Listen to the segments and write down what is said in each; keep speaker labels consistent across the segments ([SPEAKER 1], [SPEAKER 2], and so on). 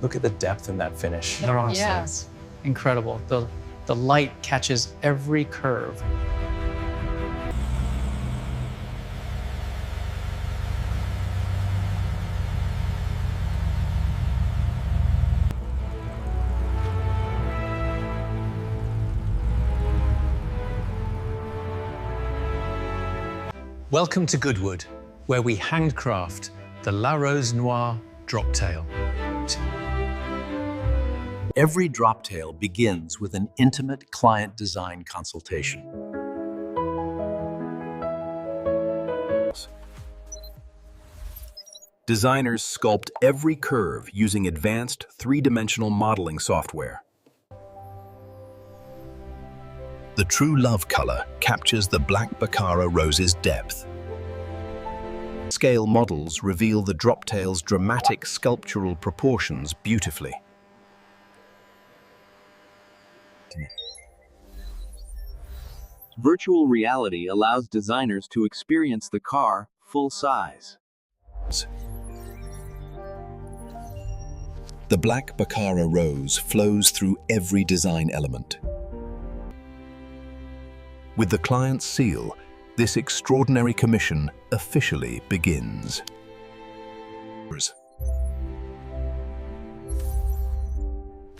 [SPEAKER 1] Look at the depth in that finish.
[SPEAKER 2] They're honestly
[SPEAKER 3] Yeah.
[SPEAKER 2] incredible. The light catches every curve. Welcome to Goodwood, where we handcraft the Rose Noire Droptail.
[SPEAKER 4] Every Droptail begins with an intimate client design consultation. Designers sculpt every curve using advanced three-dimensional modeling software. The true love color captures the black Baccara rose's depth. Scale models reveal the Droptail's dramatic sculptural proportions beautifully.
[SPEAKER 5] Virtual reality allows designers to experience the car full size.
[SPEAKER 4] The black Baccara rose flows through every design element. With the client's seal, this extraordinary commission officially begins.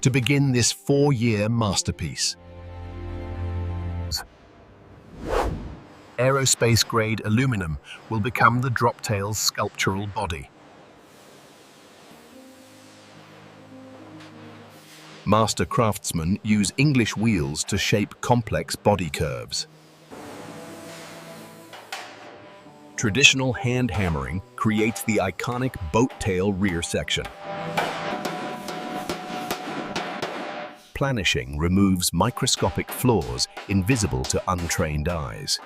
[SPEAKER 4] To begin this 4-year masterpiece, aerospace-grade aluminum will become the Droptail's sculptural body. Master craftsmen use English wheels to shape complex body curves. Traditional hand hammering creates the iconic boat tail rear section. Planishing removes microscopic flaws invisible to untrained eyes.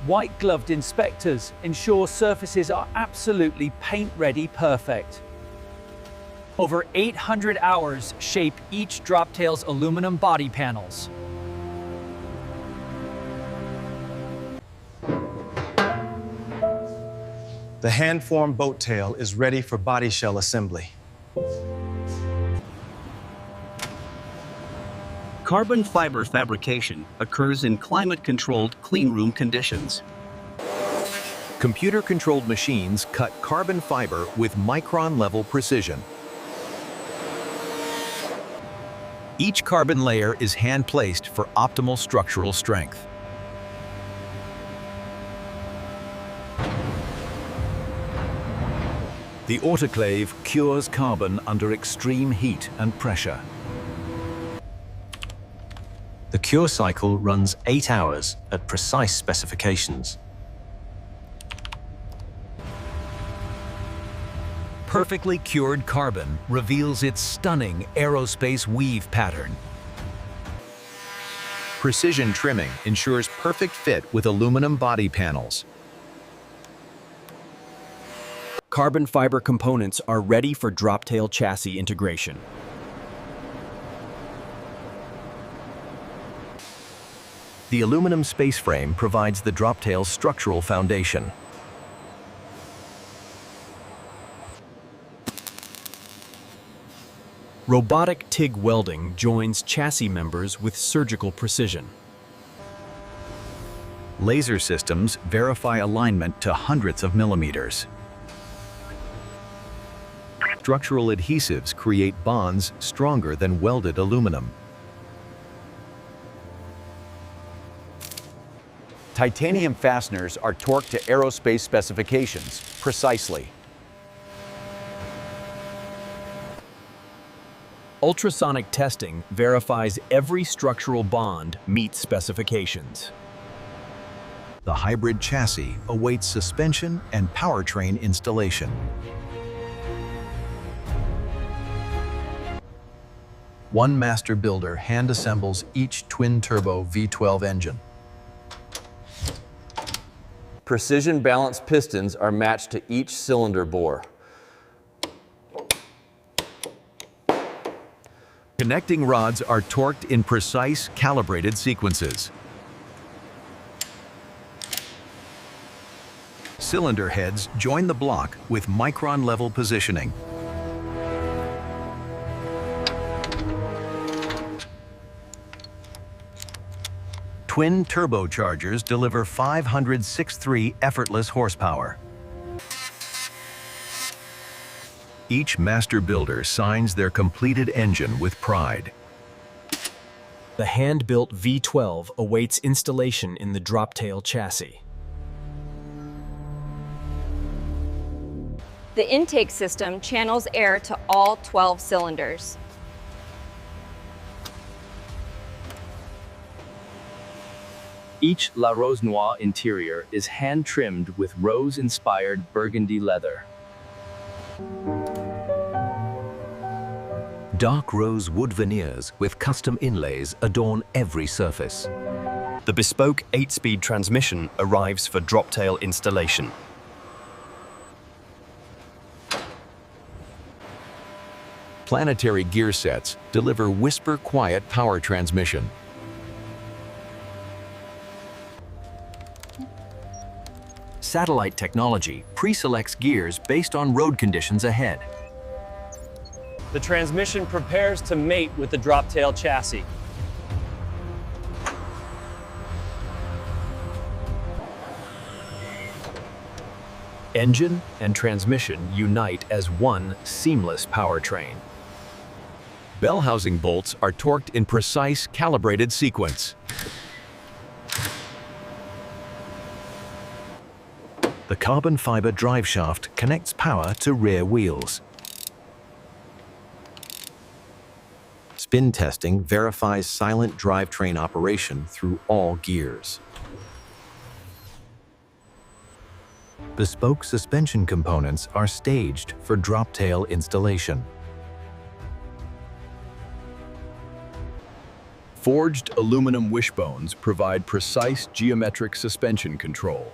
[SPEAKER 6] White-gloved inspectors ensure surfaces are absolutely paint-ready perfect. Over 800 hours shape each Droptail's aluminum body panels.
[SPEAKER 1] The hand-formed boat tail is ready for body shell assembly.
[SPEAKER 5] Carbon fiber fabrication occurs in climate-controlled cleanroom conditions.
[SPEAKER 7] Computer-controlled machines cut carbon fiber with micron-level precision. Each carbon layer is hand-placed for optimal structural strength. The autoclave cures carbon under extreme heat and pressure.
[SPEAKER 8] The cure cycle runs 8 hours at precise specifications.
[SPEAKER 7] Perfectly cured carbon reveals its stunning aerospace weave pattern. Precision trimming ensures perfect fit with aluminum body panels.
[SPEAKER 9] Carbon fiber components are ready for Droptail chassis integration.
[SPEAKER 7] The aluminum space frame provides the Droptail's structural foundation.
[SPEAKER 9] Robotic TIG welding joins chassis members with surgical precision.
[SPEAKER 7] Laser systems verify alignment to hundreds of millimeters. Structural adhesives create bonds stronger than welded aluminum.
[SPEAKER 10] Titanium fasteners are torqued to aerospace specifications precisely.
[SPEAKER 9] Ultrasonic testing verifies every structural bond meets specifications.
[SPEAKER 7] The hybrid chassis awaits suspension and powertrain installation. One master builder hand assembles each twin-turbo V12 engine.
[SPEAKER 11] Precision balanced pistons are matched to each cylinder bore.
[SPEAKER 7] Connecting rods are torqued in precise, calibrated sequences. Cylinder heads join the block with micron-level positioning.
[SPEAKER 4] Twin turbochargers deliver 563 effortless horsepower. Each master builder signs their completed engine with pride.
[SPEAKER 9] The hand-built V12 awaits installation in the Droptail chassis.
[SPEAKER 3] The intake system channels air to all 12 cylinders.
[SPEAKER 6] Each La Rose Noire interior is hand-trimmed with rose-inspired burgundy leather.
[SPEAKER 4] Dark rose wood veneers with custom inlays adorn every surface.
[SPEAKER 9] The bespoke 8-speed transmission arrives for Droptail installation.
[SPEAKER 12] Planetary gear sets deliver whisper-quiet power transmission.
[SPEAKER 9] Satellite technology pre-selects gears based on road conditions ahead.
[SPEAKER 6] The transmission prepares to mate with the Droptail chassis. Engine and transmission unite as one seamless powertrain.
[SPEAKER 12] Bell housing bolts are torqued in precise, calibrated sequence.
[SPEAKER 4] The carbon fiber drive shaft connects power to rear wheels. Spin testing verifies silent drivetrain operation through all gears. Bespoke suspension components are staged for Droptail installation.
[SPEAKER 11] Forged aluminum wishbones provide precise geometric suspension control.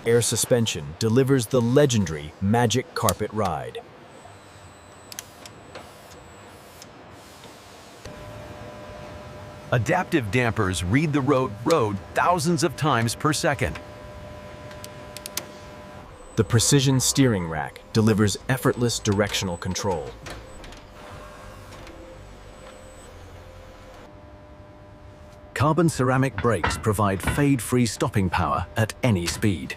[SPEAKER 9] Air suspension delivers the legendary Magic Carpet Ride.
[SPEAKER 12] Adaptive dampers read the road thousands of times per second.
[SPEAKER 9] The precision steering rack delivers effortless directional control.
[SPEAKER 4] Carbon ceramic brakes provide fade-free stopping power at any speed.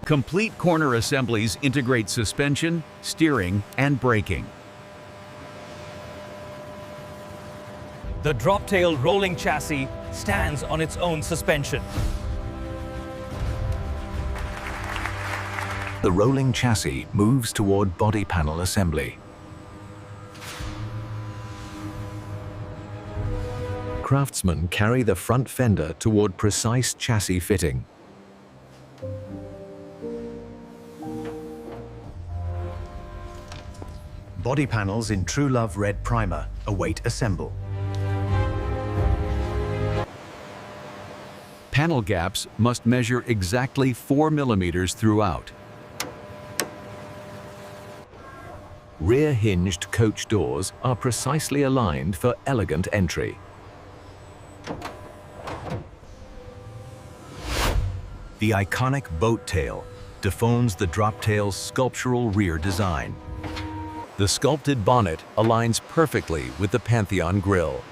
[SPEAKER 12] Complete corner assemblies integrate suspension, steering, and braking.
[SPEAKER 6] The Droptail rolling chassis stands on its own suspension.
[SPEAKER 4] The rolling chassis moves toward body panel assembly. Craftsmen carry the front fender toward precise chassis fitting. Body panels in True Love Red Primer await assemble.
[SPEAKER 12] Panel gaps must measure exactly 4 millimeters throughout.
[SPEAKER 4] Rear hinged coach doors are precisely aligned for elegant entry. The iconic boat tail defines the Droptail's sculptural rear design.
[SPEAKER 12] The sculpted bonnet aligns perfectly with the Pantheon grille.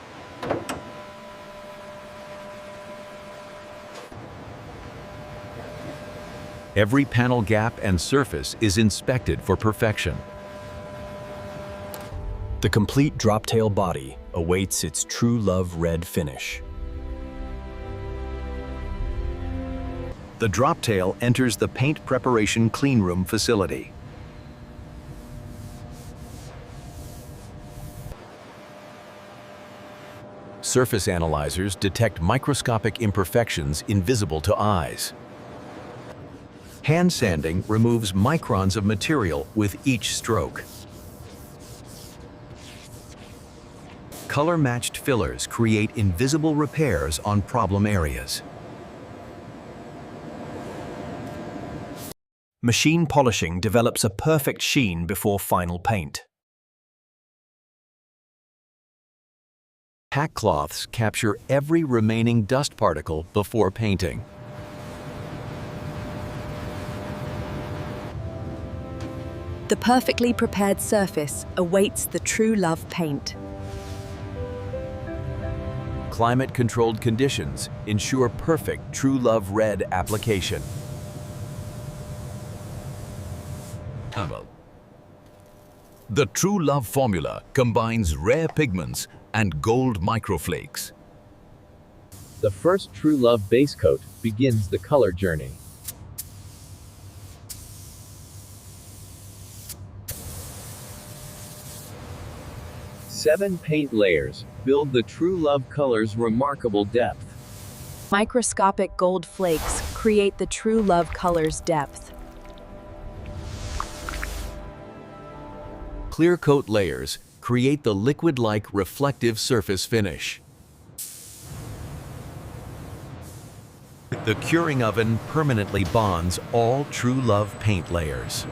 [SPEAKER 12] Every panel gap and surface is inspected for perfection.
[SPEAKER 9] The complete Droptail body awaits its True Love Red finish.
[SPEAKER 4] The Droptail enters the paint preparation cleanroom facility.
[SPEAKER 12] Surface analyzers detect microscopic imperfections invisible to eyes.
[SPEAKER 4] Hand sanding removes microns of material with each stroke. Color-matched fillers create invisible repairs on problem areas.
[SPEAKER 9] Machine polishing develops a perfect sheen before final paint.
[SPEAKER 12] Tack cloths capture every remaining dust particle before painting.
[SPEAKER 13] The perfectly prepared surface awaits the True Love paint.
[SPEAKER 12] Climate-controlled conditions ensure perfect True Love Red application. The True Love formula combines rare pigments and gold microflakes.
[SPEAKER 14] The first True Love base coat begins the color journey. Seven paint layers build the True Love color's remarkable depth.
[SPEAKER 13] Microscopic gold flakes create the True Love color's depth.
[SPEAKER 12] Clear coat layers create the liquid-like reflective surface finish. The curing oven permanently bonds all True Love paint layers.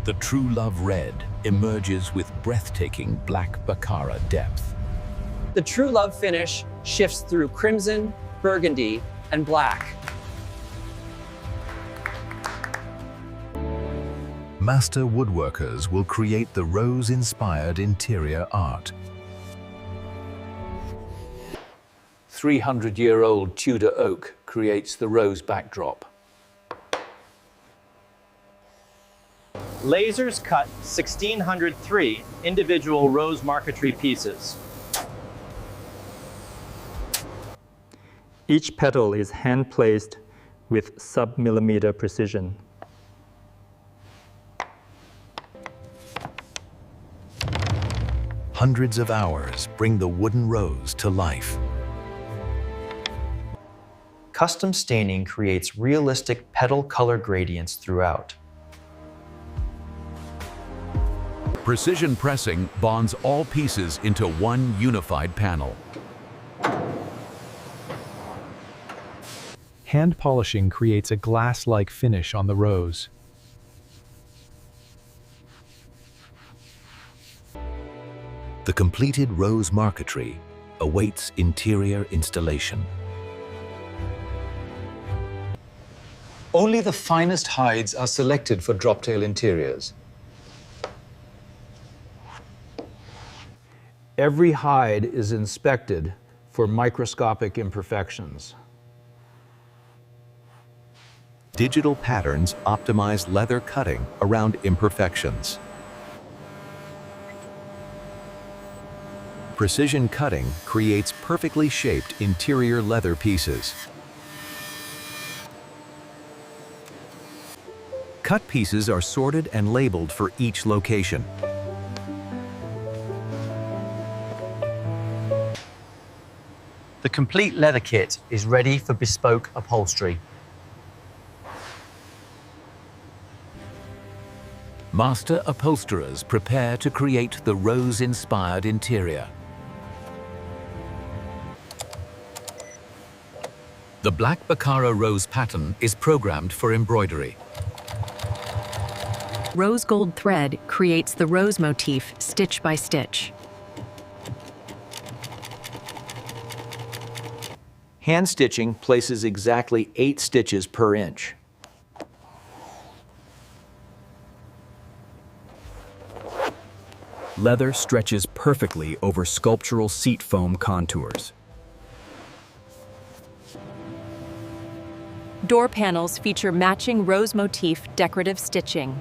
[SPEAKER 12] The True Love Red emerges with breathtaking black baccarat depth.
[SPEAKER 6] The True Love finish shifts through crimson, burgundy, and black.
[SPEAKER 12] Master woodworkers will create the rose-inspired interior art.
[SPEAKER 2] 300-year-old Tudor oak creates the rose backdrop.
[SPEAKER 15] Lasers cut 1603 individual rose marquetry pieces.
[SPEAKER 16] Each petal is hand-placed with sub-millimeter precision.
[SPEAKER 12] Hundreds of hours bring the wooden rose to life.
[SPEAKER 17] Custom staining creates realistic petal color gradients throughout.
[SPEAKER 12] Precision pressing bonds all pieces into one unified panel.
[SPEAKER 18] Hand polishing creates a glass-like finish on the rose.
[SPEAKER 12] The completed rose marquetry awaits interior installation.
[SPEAKER 2] Only the finest hides are selected for Droptail interiors.
[SPEAKER 19] Every hide is inspected for microscopic imperfections.
[SPEAKER 4] Digital patterns optimize leather cutting around imperfections. Precision cutting creates perfectly shaped interior leather pieces. Cut pieces are sorted and labeled for each location.
[SPEAKER 17] The complete leather kit is ready for bespoke upholstery.
[SPEAKER 12] Master upholsterers prepare to create the rose-inspired interior. The black baccarat rose pattern is programmed for embroidery.
[SPEAKER 13] Rose gold thread creates the rose motif stitch by stitch.
[SPEAKER 10] Hand stitching places exactly 8 stitches per inch.
[SPEAKER 9] Leather stretches perfectly over sculptural seat foam contours.
[SPEAKER 13] Door panels feature matching rose motif decorative stitching.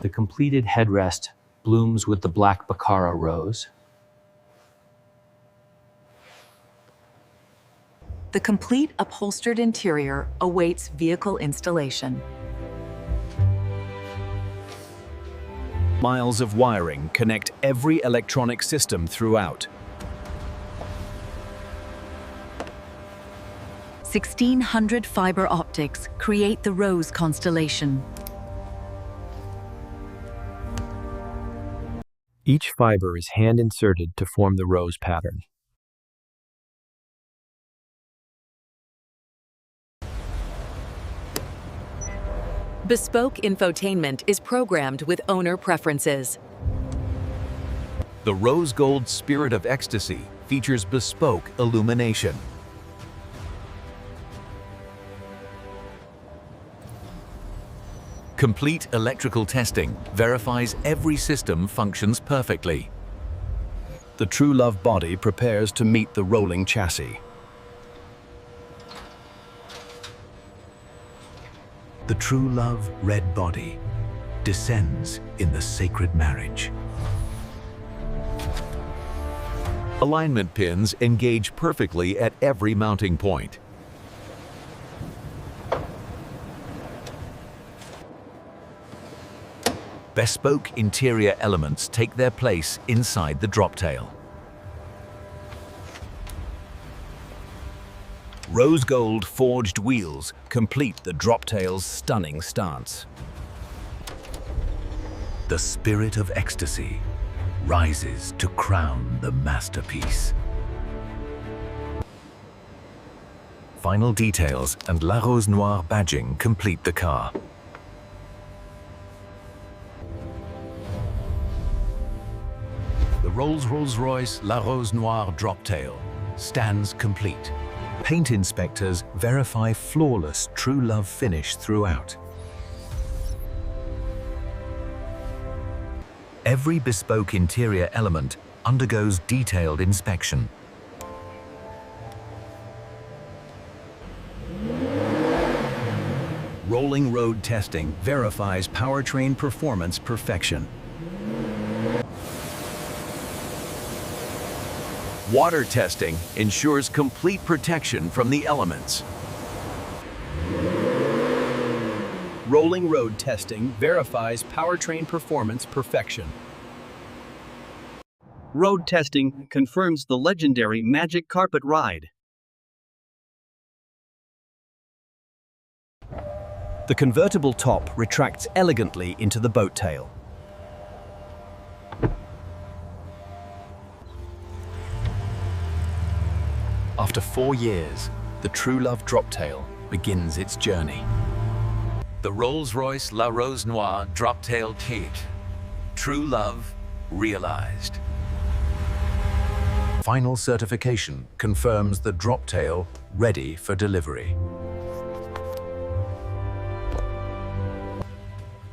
[SPEAKER 6] The completed headrest blooms with the black baccarat rose.
[SPEAKER 13] The complete upholstered interior awaits vehicle installation.
[SPEAKER 9] Miles of wiring connect every electronic system throughout.
[SPEAKER 13] 1,600 fiber optics create the rose constellation.
[SPEAKER 9] Each fiber is hand-inserted to form the rose pattern.
[SPEAKER 13] Bespoke infotainment is programmed with owner preferences.
[SPEAKER 12] The rose gold Spirit of Ecstasy features bespoke illumination. Complete electrical testing verifies every system functions perfectly.
[SPEAKER 4] The True Love body prepares to meet the rolling chassis.
[SPEAKER 7] The True Love red body descends in the sacred marriage.
[SPEAKER 12] Alignment pins engage perfectly at every mounting point.
[SPEAKER 7] Bespoke interior elements take their place inside the Droptail. Rose gold forged wheels complete the Droptail's stunning stance. The spirit of ecstasy rises to crown the masterpiece. Final details and La Rose Noire badging complete the car. The Rolls-Royce La Rose Noire Droptail stands complete. Paint inspectors verify flawless True Love finish throughout. Every bespoke interior element undergoes detailed inspection. Rolling road testing verifies powertrain performance perfection.
[SPEAKER 12] Water testing ensures complete protection from the elements.
[SPEAKER 9] Rolling road testing verifies powertrain performance perfection.
[SPEAKER 5] Road testing confirms the legendary Magic Carpet ride.
[SPEAKER 9] The convertible top retracts elegantly into the boat tail.
[SPEAKER 4] After 4 years, the True Love Droptail begins its journey.
[SPEAKER 12] The Rolls-Royce La Rose Noire Droptail Kit. True love realized.
[SPEAKER 7] Final certification confirms the Droptail ready for delivery.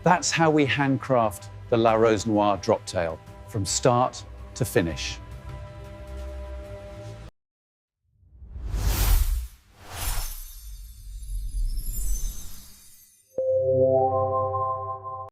[SPEAKER 10] That's how we handcraft the La Rose Noire Droptail from start to finish.